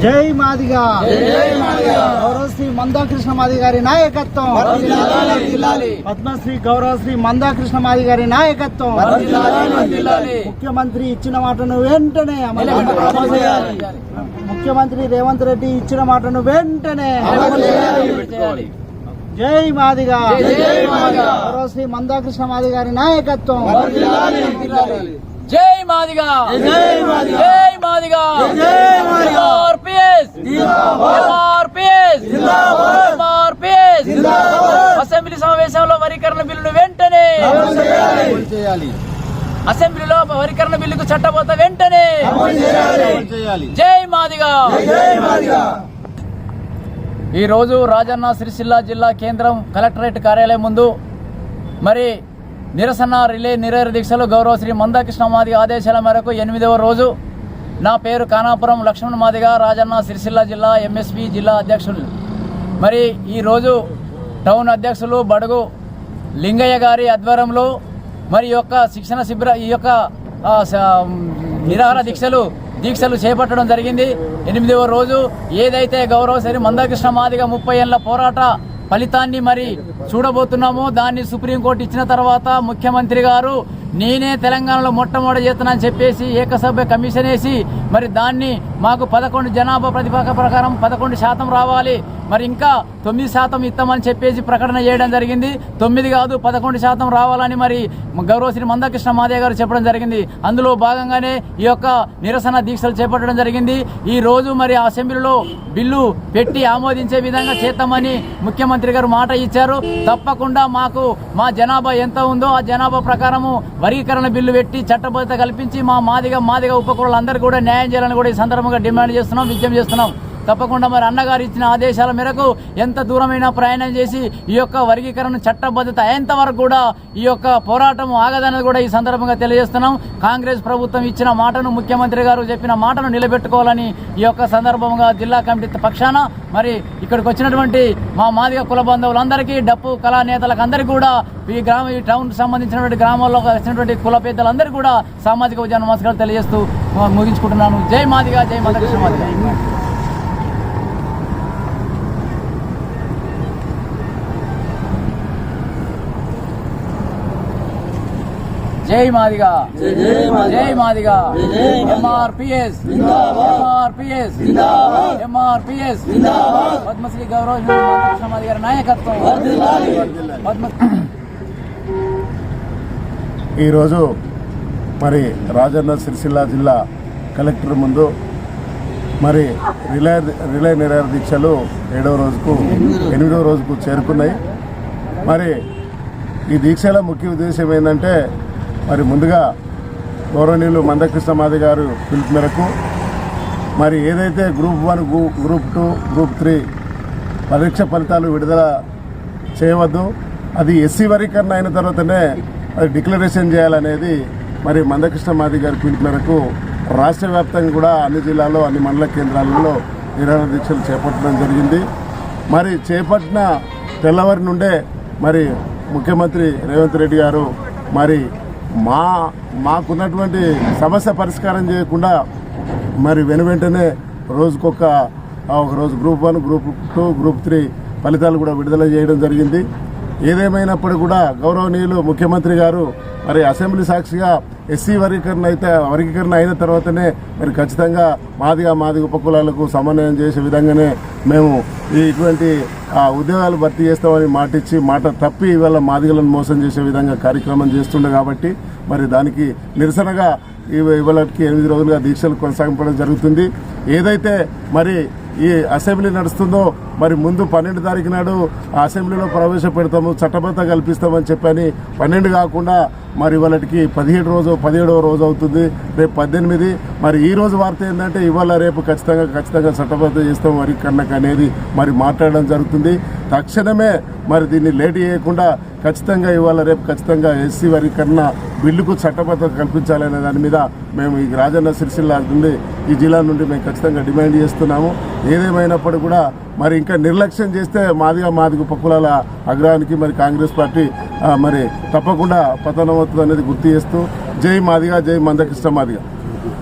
జై మాదిగా గౌరవశ్రీ మందాకృష్ణ మాది గారి నాయకత్వం, పద్మశ్రీ గౌరవశ్రీ మందాకృష్ణ మాది గారి నాయకత్వం. ముఖ్యమంత్రి ఇచ్చిన మాటను వెంటనే ముఖ్యమంత్రి రేవంత్ రెడ్డి ఇచ్చిన మాటను వెంటనే జై మాదిగా గౌరవశ్రీ మందాకృష్ణ మాది గారి నాయకత్వం. జై మాదిగా జై మాదిగా అసెంబ్లీ సమావేశంలో వరీకరణ బిల్లును వెంటనే అసెంబ్లీలో వరీకరణ బిల్లుకు చట్టబోత వెంటనే జై మాదిగా. ఈ రోజు రాజన్న సిరిసిల్ల జిల్లా కేంద్రం కలెక్టరేట్ కార్యాలయం ముందు మరి నిరసన నిరాహార దీక్షలు గౌరవ శ్రీ మందాకృష్ణ మాదిగ ఆదేశాల మేరకు 8వ రోజు. నా పేరు కానాపురం లక్ష్మణ్ మాదిగ, రాజన్న సిరిసిల్ల జిల్లా ఎంఎస్పి జిల్లా అధ్యక్షులు. మరి ఈరోజు టౌన్ అధ్యక్షులు బడుగు లింగయ్య గారి ఆధ్వర్యంలో మరి ఈ యొక్క శిక్షణ శిబిర ఈ యొక్క నిరాహార దీక్షలు చేపట్టడం జరిగింది. 8వ రోజు ఏదైతే గౌరవ శ్రీ మందాకృష్ణ మాదిగ 30 ఏళ్ల పోరాట ఫలితాన్ని మరి చూడబోతున్నాము. దాన్ని సుప్రీంకోర్టు ఇచ్చిన తర్వాత ముఖ్యమంత్రి గారు నేనే తెలంగాణలో మొట్టమొదటి చేస్తానని చెప్పేసి ఏకసభ్య కమిషన్ వేసి మరి దాన్ని మాకు 11 జనాభా ప్రతిపాక ప్రకారం 11% రావాలి, మరి ఇంకా 9% ఇస్తామని చెప్పేసి ప్రకటన చేయడం జరిగింది. 9 కాదు 11% రావాలని మరి గౌరవ శ్రీ మందాకృష్ణ మాదిగ గారు చెప్పడం జరిగింది. అందులో భాగంగానే ఈ యొక్క నిరసన దీక్షలు చేపట్టడం జరిగింది. ఈ రోజు మరి అసెంబ్లీలో బిల్లు పెట్టి ఆమోదించే విధంగా చేస్తామని ముఖ్యమంత్రి గారు మాట ఇచ్చారు. తప్పకుండా మాకు మా జనాభా ఎంత ఉందో ఆ జనాభా ప్రకారము వర్గీకరణ బిల్లు పెట్టి చట్టబద్ధత కల్పించి మా మాదిగ ఉపకులాలందరికీ కూడా న్యాయం చేయాలని కూడా ఈ సందర్భంగా డిమాండ్ చేస్తున్నాం, విజ్ఞప్తి చేస్తున్నాం. తప్పకుండా మరి అన్నగారు ఇచ్చిన ఆదేశాల మేరకు ఎంత దూరమైనా ప్రయాణం చేసి ఈ యొక్క వర్గీకరణ చట్టబద్ధత అయ్యేంత వరకు కూడా ఈ యొక్క పోరాటం ఆగదన్నది కూడా ఈ సందర్భంగా తెలియజేస్తున్నాం. కాంగ్రెస్ ప్రభుత్వం ఇచ్చిన మాటను, ముఖ్యమంత్రి గారు చెప్పిన మాటను నిలబెట్టుకోవాలని ఈ యొక్క సందర్భంగా జిల్లా కమిటీ పక్షాన మరి ఇక్కడికి వచ్చినటువంటి మా మాదిగ కుల బంధువులందరికీ, డప్పు కళా నేతలకు అందరికీ కూడా ఈ టౌన్ సంబంధించినటువంటి గ్రామాల్లో వచ్చినటువంటి కుల పెద్దలందరికీ కూడా సామాజిక ఉద్యమ నమస్కారాలు తెలియజేస్తూ ముగించుకుంటున్నాను. జై మాదిగ, జై మందాకృష్ణ మాదిగ. జై మాదిగా జై మాదిగా ఎంఆర్పిఎస్ పద్మశ్రీ గౌరవ మందాకృష్ణ మాదిగ గారి నాయకత్వం. ఈరోజు మరి రాజన్న సిరిసిల్ల జిల్లా కలెక్టర్ ముందు మరి రిలే నిరాహార దీక్షలు 8వ రోజుకు చేరుకున్నాయి. మరి ఈ దీక్షల ముఖ్య ఉద్దేశం ఏంటంటే మరి ముందుగా గౌరవనీయులు మందాకృష్ణ మాదిగ గారు పిలుపు మేరకు మరి ఏదైతే గ్రూప్ 1, గ్రూప్ 2, గ్రూప్ 3 పరీక్ష ఫలితాలు విడుదల చేయవద్దు, అది ఎస్సీ వర్గీకరణ అయిన తర్వాతనే అది డిక్లరేషన్ చేయాలనేది మరి మందాకృష్ణ మాదిగ గారి పిలుపు మేరకు రాష్ట్ర వ్యాప్తంగా కూడా అన్ని జిల్లాల్లో అన్ని మండల కేంద్రాలలో నిరాహార దీక్షలు చేపట్టడం జరిగింది. మరి చేపట్టిన తెల్లవారి నుండే మరి ముఖ్యమంత్రి రేవంత్ రెడ్డి గారు మరి మాకున్నటువంటి సమస్య పరిష్కారం చేయకుండా మరి వెంటనే ఒక రోజు గ్రూప్ 1, గ్రూప్ 2, గ్రూప్ 3 ఫలితాలు కూడా విడుదల చేయడం జరిగింది. ఏదేమైనప్పుడు కూడా గౌరవనీయులు ముఖ్యమంత్రి గారు మరి అసెంబ్లీ సాక్షిగా ఎస్సీ వర్గీకరణ అయిన తర్వాతనే మరి ఖచ్చితంగా మాదిగ ఉపకులాలకు సమన్వయం చేసే విధంగానే మేము ఇటువంటి ఉద్యోగాలు భర్తీ చేస్తామని మాట తప్పి ఇవాళ మాదిగలను మోసం చేసే విధంగా కార్యక్రమం చేస్తుండే కాబట్టి మరి దానికి నిరసనగా ఇవాళకి 8 రోజులుగా దీక్షలు కొనసాగించడం జరుగుతుంది. ఏదైతే మరి ఈ అసెంబ్లీ నడుస్తుందో మరి ముందు 12 తారీఖు నాడు ఆ అసెంబ్లీలో ప్రవేశపెడతాము, చట్టబద్ధత కల్పిస్తామని చెప్పని 12 కాకుండా మరి వాళ్ళకి 17వ రోజు అవుతుంది, రేపు 18. మరి ఈ రోజు వార్త ఏంటంటే ఇవాళ రేపు ఖచ్చితంగా చట్టబద్ధత చేస్తాం వర్గీకరణకు అనేది మరి మాట్లాడడం జరుగుతుంది. తక్షణమే మరి దీన్ని లేట్ చేయకుండా ఖచ్చితంగా ఇవాళ రేపు ఖచ్చితంగా ఎస్సీ వర్గీకరణ బిల్లుకు చట్టబద్ధత కల్పించాలనే దాని మీద మేము ఈ రాజన్న సిరిసిల్ల నుండి ఈ జిల్లా నుండి మేము ఖచ్చితంగా డిమాండ్ చేస్తున్నాము. ఏదేమైనప్పుడు కూడా మరి ఇంకా నిర్లక్ష్యం చేస్తే మాదిగ ఉపకులాల అగ్రహానికి మరి కాంగ్రెస్ పార్టీ మరి తప్పకుండా పతనమవుతుంది అనేది గుర్తు చేస్తూ జై మాదిగ, జై మందాకృష్ణ మాదిగ.